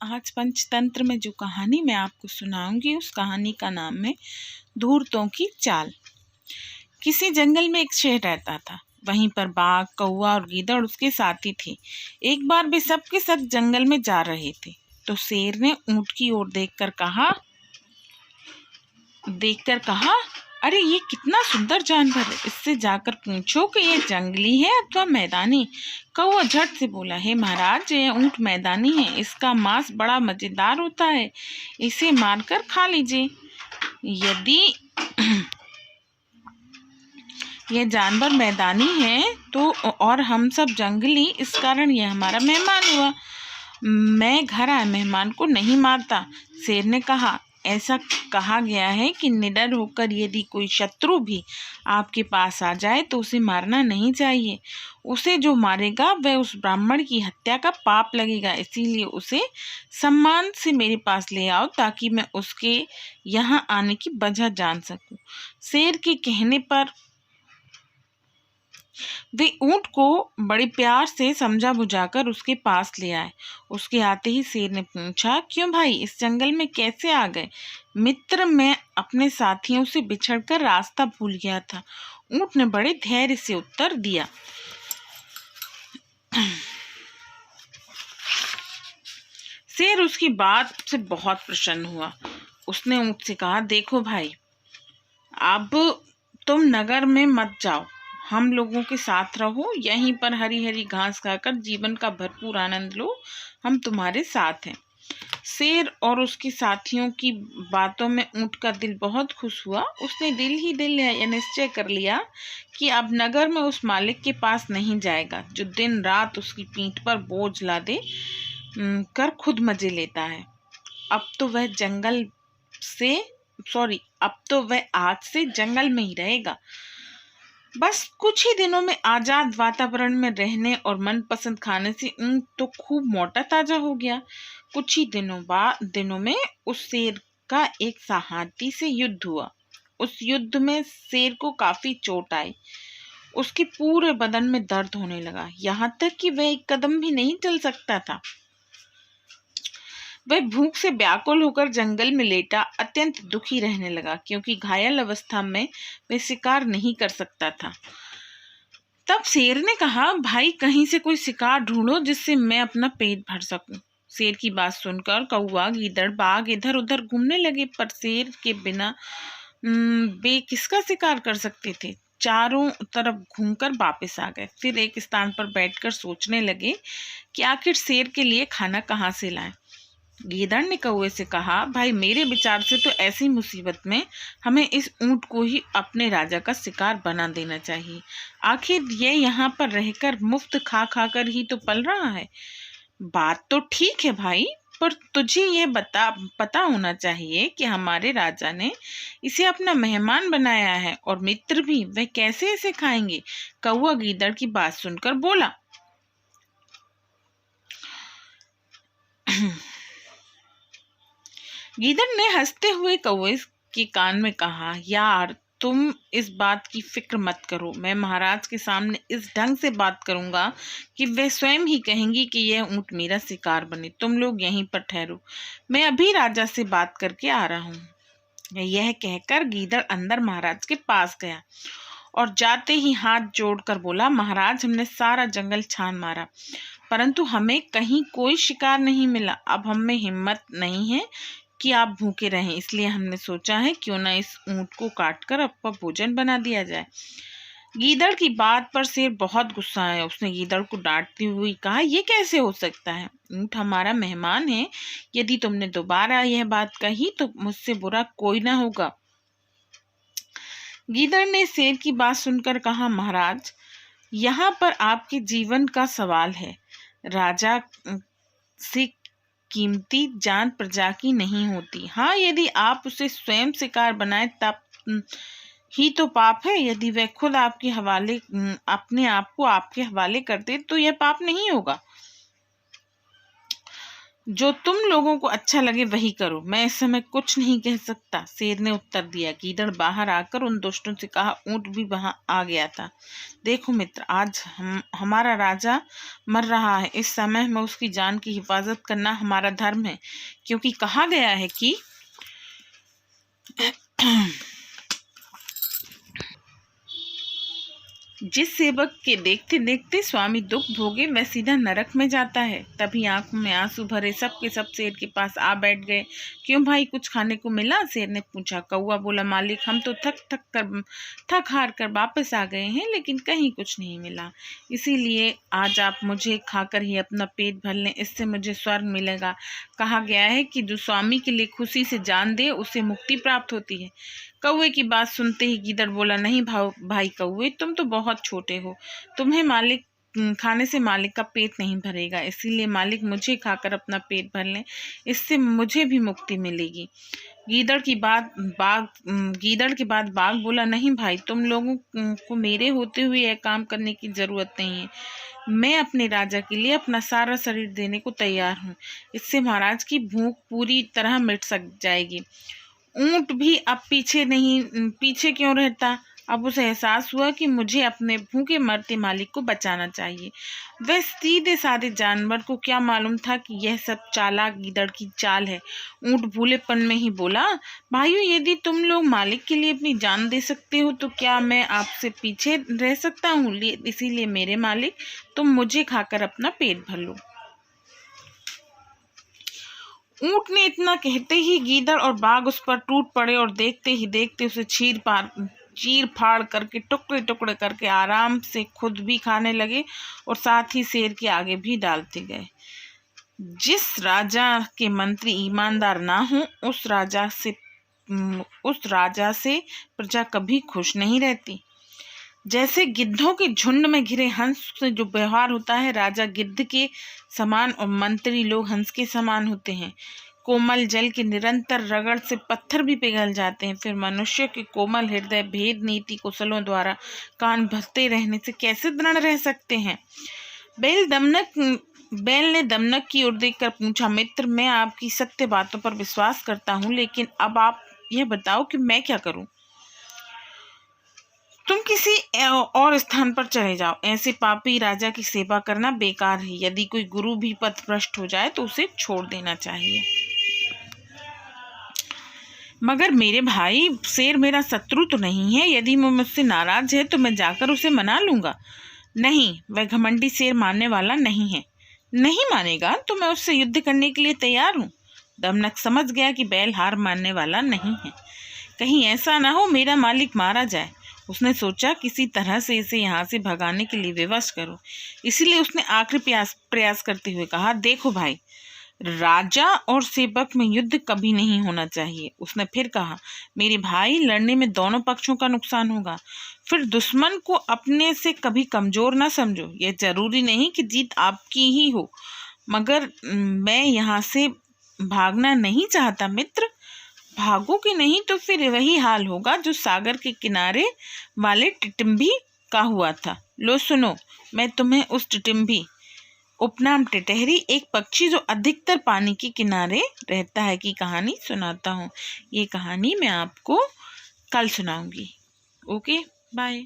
आज पंचतंत्र में जो कहानी मैं आपको सुनाऊंगी उस कहानी का नाम है धूर्तों की चाल। किसी जंगल में एक शेर रहता था। वहीं पर बाघ, कौवा और गीदड़ उसके साथी थे। एक बार वे सबके सब जंगल में जा रहे थे तो शेर ने ऊंट की ओर देखकर कहा, अरे ये कितना सुंदर जानवर है, इससे जाकर पूछो कि ये जंगली है अथवा मैदानी। कौवा झट से बोला, हे महाराज, ये ऊंट मैदानी है, इसका मांस बड़ा मजेदार होता है, इसे मारकर खा लीजिए। यदि ये जानवर मैदानी है तो और हम सब जंगली, इस कारण यह हमारा मेहमान हुआ। मैं घर आए मेहमान को नहीं मारता। शेर ने कहा, ऐसा कहा गया है कि निडर होकर यदि कोई शत्रु भी आपके पास आ जाए तो उसे मारना नहीं चाहिए। उसे जो मारेगा वह उस ब्राह्मण की हत्या का पाप लगेगा। इसीलिए उसे सम्मान से मेरे पास ले आओ ताकि मैं उसके यहाँ आने की वजह जान सकूं। शेर के कहने पर वे ऊंट को बड़े प्यार से समझा बुझाकर उसके पास ले आए। उसके आते ही शेर ने पूछा, क्यों भाई, इस जंगल में कैसे आ गए? मित्र, मैं अपने साथियों से बिछड़कर रास्ता भूल गया था। ऊंट ने बड़े धैर्य से उत्तर दिया। शेर उसकी बात से बहुत प्रसन्न हुआ। उसने ऊंट से कहा, देखो भाई, अब तुम नगर में मत जाओ, हम लोगों के साथ रहो, यहीं पर हरी हरी घास खाकर जीवन का भरपूर आनंद लो, हम तुम्हारे साथ हैं। शेर और उसके साथियों की बातों में ऊंट का दिल बहुत खुश हुआ। उसने दिल ही दिल यह निश्चय कर लिया कि अब नगर में उस मालिक के पास नहीं जाएगा जो दिन रात उसकी पीठ पर बोझ लादे कर खुद मजे लेता है। अब तो वह आज से जंगल में ही रहेगा। बस कुछ ही दिनों में आजाद वातावरण में रहने और मनपसंद खाने से ऊंट तो खूब मोटा ताजा हो गया। कुछ ही दिनों में उस शेर का एक हाथी से युद्ध हुआ। उस युद्ध में शेर को काफी चोट आई। उसके पूरे बदन में दर्द होने लगा, यहाँ तक कि वह एक कदम भी नहीं चल सकता था। वह भूख से व्याकुल होकर जंगल में लेटा अत्यंत दुखी रहने लगा, क्योंकि घायल अवस्था में वह शिकार नहीं कर सकता था। तब शेर ने कहा, भाई, कहीं से कोई शिकार ढूंढो जिससे मैं अपना पेट भर सकूं। शेर की बात सुनकर कौवा, गीदड़, बाघ इधर उधर घूमने लगे, पर शेर के बिना वे किसका शिकार कर सकते थे। चारों तरफ घूमकर वापस आ गए। फिर एक स्थान पर बैठकर सोचने लगे कि आखिर शेर के लिए खाना कहाँ से लाएं। गीदड़ ने कौवे से कहा, भाई, मेरे विचार से तो ऐसी मुसीबत में हमें इस ऊंट को ही अपने राजा का शिकार बना देना चाहिए। आखिर ये यहाँ पर रहकर मुफ्त खा खा कर ही तो पल रहा है। बात तो ठीक है भाई, पर तुझे ये पता होना चाहिए कि हमारे राजा ने इसे अपना मेहमान बनाया है और मित्र भी, वह कैसे इसे खाएंगे। कौवा गीदड़ की बात सुनकर बोला। गीदड़ ने हंसते हुए कौवे के कान में कहा, यार, तुम इस बात की फिक्र मत करो, मैं महाराज के सामने इस ढंग से बात करूंगा कि वे स्वयं ही कहेंगी कि यह ऊंट मेरा शिकार बने। तुम लोग यहीं पर ठहरो, मैं अभी राजा से बात करके आ रहा हूँ। यह कहकर गीदड़ अंदर महाराज के पास गया और जाते ही हाथ जोड़कर बोला, महाराज, हमने सारा जंगल छान मारा परंतु हमें कहीं कोई शिकार नहीं मिला। अब हमें हिम्मत नहीं है कि आप भूखे रहें, इसलिए हमने सोचा है क्यों ना इस ऊंट को काटकर आपका भोजन बना दिया जाए। गीदड़ की बात पर शेर बहुत गुस्सा आया। उसने गीदड़ को डांटती हुई कहा, यह कैसे हो सकता है? ऊंट हमारा मेहमान है। यदि तुमने दोबारा यह बात कही तो मुझसे बुरा कोई ना होगा। गीदड़ ने शेर की बात सुनकर कहा, महाराज, यहाँ पर आपके जीवन का सवाल है। राजा से कीमती जान प्रजा की नहीं होती। हाँ, यदि आप उसे स्वयं शिकार बनाए तब ही तो पाप है। यदि वह खुद अपने आप को आपके हवाले कर दे तो यह पाप नहीं होगा। जो तुम लोगों को अच्छा लगे वही करो, मैं इस समय कुछ नहीं कह सकता, शेर ने उत्तर दिया। गीदड़ बाहर आकर उन दोस्तों से कहा, ऊंट भी वहां आ गया था। देखो मित्र, आज हमारा राजा मर रहा है, इस समय में उसकी जान की हिफाजत करना हमारा धर्म है, क्योंकि कहा गया है कि जिस सेवक के देखते देखते स्वामी दुख भोगे वह सीधा नरक में जाता है। तभी आंखों में आंसू भरे सब के सब शेर के पास आ बैठ गए। क्यों भाई, कुछ खाने को मिला? शेर ने पूछा। कौवा बोला, मालिक हम तो थक हार कर वापस आ गए हैं, लेकिन कहीं कुछ नहीं मिला, इसीलिए आज आप मुझे खाकर ही अपना पेट भर लें, इससे मुझे स्वर्ग मिलेगा। कहा गया है कि जो स्वामी के लिए खुशी से जान दे उसे मुक्ति प्राप्त होती है। कौवे की बात सुनते ही गीदड़ बोला, नहीं भाई कौवे, तुम तो बहुत छोटे हो, तुम्हें मालिक खाने से मालिक का पेट नहीं भरेगा, इसीलिए मालिक मुझे खाकर अपना पेट भर लें, इससे मुझे भी मुक्ति मिलेगी। गीदड़ की बात बाघ बोला, नहीं भाई, तुम लोगों को मेरे होते हुए यह काम करने की जरूरत नहीं है, मैं अपने राजा के लिए अपना सारा शरीर देने को तैयार हूँ, इससे महाराज की भूख पूरी तरह मिट जाएगी। ऊंट भी अब पीछे क्यों रहता? अब उसे एहसास हुआ कि मुझे अपने भूखे मरते मालिक को बचाना चाहिए। वह सीधे साधे जानवर को क्या मालूम था कि यह सब चालाक गीदड़ की चाल है। ऊंट भूलेपन में ही बोला, भाइयों, यदि तुम लोग मालिक के लिए अपनी जान दे सकते हो तो क्या मैं आपसे पीछे रह सकता हूँ? इसीलिए मेरे मालिक, तुम मुझे खाकर अपना पेट भर लो। ऊंट ने इतना कहते ही गीदड़ और बाघ उस पर टूट पड़े और देखते ही देखते उसे चीर फाड़ करके टुकड़े टुकड़े करके आराम से खुद भी खाने लगे और साथ ही शेर के आगे भी डालते गए। जिस राजा के मंत्री ईमानदार ना हो, उस राजा से प्रजा कभी खुश नहीं रहती। जैसे गिद्धों के झुंड में घिरे हंस से जो व्यवहार होता है, राजा गिद्ध के समान और मंत्री लोग हंस के समान होते हैं। कोमल जल के निरंतर रगड़ से पत्थर भी पिघल जाते हैं, फिर मनुष्य के कोमल हृदय भेद नीति कुशलों द्वारा कान भरते रहने से कैसे दृढ़ रह सकते हैं? बैल ने दमनक की ओर देखकर पूछा, मित्र, मैं आपकी सत्य बातों पर विश्वास करता हूँ, लेकिन अब आप यह बताओ कि मैं क्या करूं? तुम किसी और स्थान पर चले जाओ, ऐसे पापी राजा की सेवा करना बेकार है। यदि कोई गुरु भी पथभ्रष्ट हो जाए तो उसे छोड़ देना चाहिए। मगर मेरे भाई, शेर मेरा शत्रु तो नहीं है, यदि वो मुझसे नाराज है तो मैं जाकर उसे मना लूंगा। नहीं, वह घमंडी शेर मानने वाला नहीं है। नहीं मानेगा तो मैं उससे युद्ध करने के लिए तैयार हूँ। दमनक समझ गया कि बैल हार मानने वाला नहीं है, कहीं ऐसा ना हो मेरा मालिक मारा जाए। उसने सोचा किसी तरह से इसे यहाँ से भगाने के लिए विवश करो, इसीलिए उसने आखिरी प्रयास करते हुए कहा, देखो भाई, राजा और सेवक में युद्ध कभी नहीं होना चाहिए। उसने फिर कहा, मेरे भाई, लड़ने में दोनों पक्षों का नुकसान होगा, फिर दुश्मन को अपने से कभी कमजोर ना समझो। यह जरूरी नहीं कि जीत आपकी ही हो, मगर मैं यहाँ से भागना नहीं चाहता मित्र। भागोगे नहीं तो फिर वही हाल होगा जो सागर के किनारे वाले टिटिम्भी का हुआ था। लो सुनो, मैं तुम्हें उस टिटिम्भी, उपनाम टिटहरी, एक पक्षी जो अधिकतर पानी के किनारे रहता है, की कहानी सुनाता हूँ। ये कहानी मैं आपको कल सुनाऊंगी। Okay, bye.